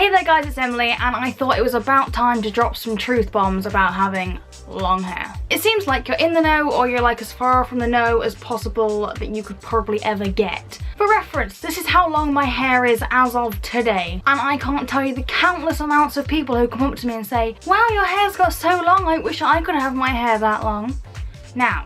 Hey there guys, it's Emily, and I thought it was about time to drop some truth bombs about having long hair. It seems like you're in the know, or you're like as far from the know as possible that you could probably ever get. For reference, this is how long my hair is as of today, and I can't tell you the countless amounts of people who come up to me and say, wow, your hair's got so long, I wish I could have my hair that long. Now,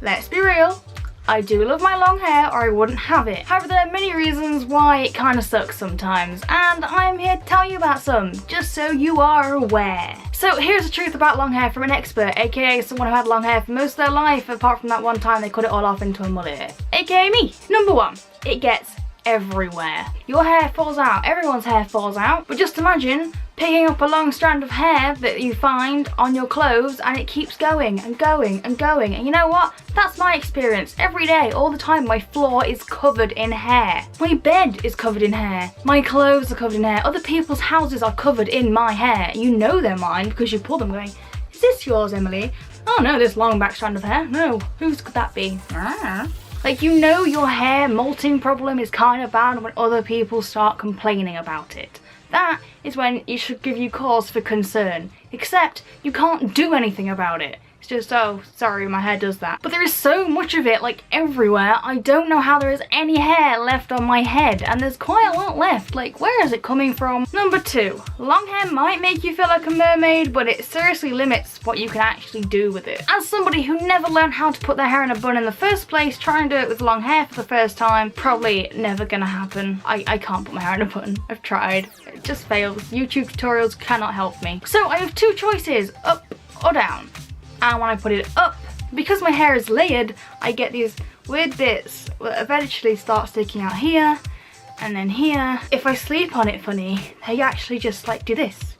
let's be real. I do love my long hair, or I wouldn't have it. However, there are many reasons why it kind of sucks sometimes, and I'm here to tell you about some, just so you are aware. So here's the truth about long hair from an expert, aka someone who had long hair for most of their life, apart from that one time they cut it all off into a mullet, aka me. Number one, it gets everywhere. Your hair falls out, everyone's hair falls out, but just imagine picking up a long strand of hair that you find on your clothes and it keeps going and going and going. And you know what? That's my experience. Every day, all the time, my floor is covered in hair. My bed is covered in hair. My clothes are covered in hair. Other people's houses are covered in my hair. You know they're mine because you pull them going, is this yours, Emily? Oh no, this long back strand of hair. No, whose could that be? Like, you know your hair molting problem is kind of bad when other people start complaining about it. That is when it should give you cause for concern, except you can't do anything about it. It's just, oh, sorry, my hair does that. But there is so much of it, like, everywhere, I don't know how there is any hair left on my head, and there's quite a lot left. Like, where is it coming from? Number two, long hair might make you feel like a mermaid, but it seriously limits what you can actually do with it. As somebody who never learned how to put their hair in a bun in the first place, trying to do it with long hair for the first time, probably never gonna happen. I can't put my hair in a bun. I've tried. It just fails. YouTube tutorials cannot help me. So I have two choices, up or down. And when I put it up, because my hair is layered, I get these weird bits that eventually start sticking out here and then here. If I sleep on it funny, they actually just like do this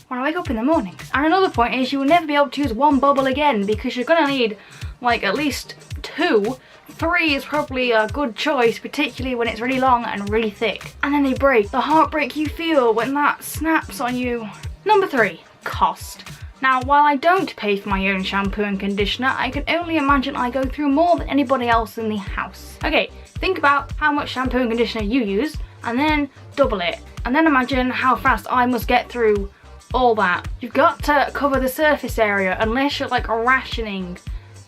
when I wake up in the mornings. And another point is you will never be able to use one bubble again because you're gonna need like at least two. Three is probably a good choice, particularly when it's really long and really thick. And then they break. The heartbreak you feel when that snaps on you. Number three, cost. Now, while I don't pay for my own shampoo and conditioner, I can only imagine I go through more than anybody else in the house. Okay, think about how much shampoo and conditioner you use, and then double it. And then imagine how fast I must get through all that. You've got to cover the surface area unless you're like rationing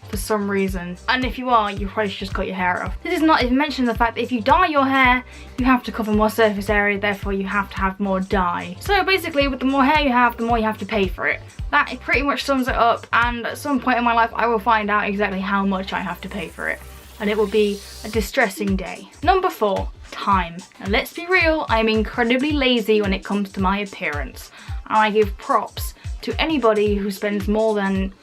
for some reason. And if you are, you probably should just cut your hair off. This is not even mentioning the fact that if you dye your hair, you have to cover more surface area, therefore you have to have more dye. So basically, with the more hair you have, the more you have to pay for it. That pretty much sums it up, and at some point in my life I will find out exactly how much I have to pay for it. And it will be a distressing day. Number four, time. Now let's be real, I'm incredibly lazy when it comes to my appearance. And I give props to anybody who spends more than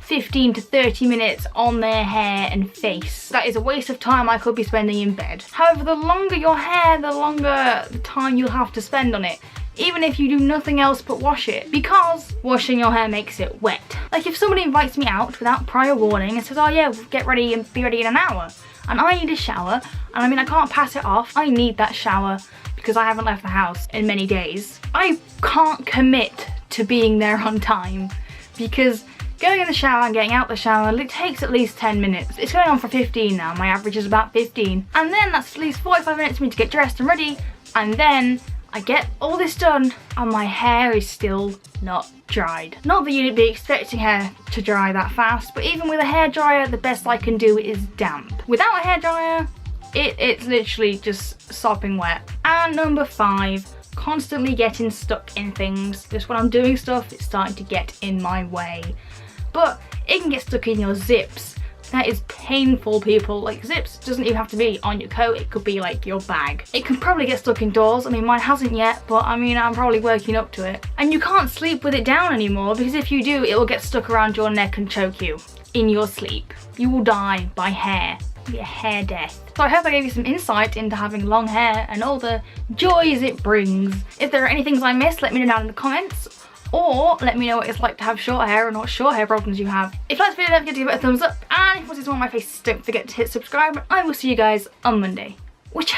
15 to 30 minutes on their hair and face. That is a waste of time I could be spending in bed. However, the longer your hair, the longer the time you'll have to spend on it, even if you do nothing else but wash it, because washing your hair makes it wet. Like if somebody invites me out without prior warning and says, oh yeah, get ready and be ready in an hour, and I need a shower, and I mean I can't pass it off, I need that shower because I haven't left the house in many days. I can't commit to being there on time because going in the shower and getting out the shower, it takes at least 10 minutes. It's going on for 15 now, my average is about 15. And then that's at least 45 minutes for me to get dressed and ready, and then I get all this done and my hair is still not dried. Not that you'd be expecting hair to dry that fast, but even with a hairdryer, the best I can do is damp. Without a hairdryer, it's literally just sopping wet. And number five, constantly getting stuck in things. Just when I'm doing stuff, it's starting to get in my way. But it can get stuck in your zips. That is painful, people. Like, zips doesn't even have to be on your coat, it could be like your bag. It can probably get stuck indoors. I mean, mine hasn't yet, but I mean, I'm probably working up to it. And you can't sleep with it down anymore, because if you do, it will get stuck around your neck and choke you in your sleep. You will die by hair. It'll be a hair death. So I hope I gave you some insight into having long hair and all the joys it brings. If there are any things I missed, let me know down in the comments. Or let me know what it's like to have short hair and what short hair problems you have. If you liked the video, don't forget to give it a thumbs up. And if you want to see more of my faces, don't forget to hit subscribe. I will see you guys on Monday. Witcha!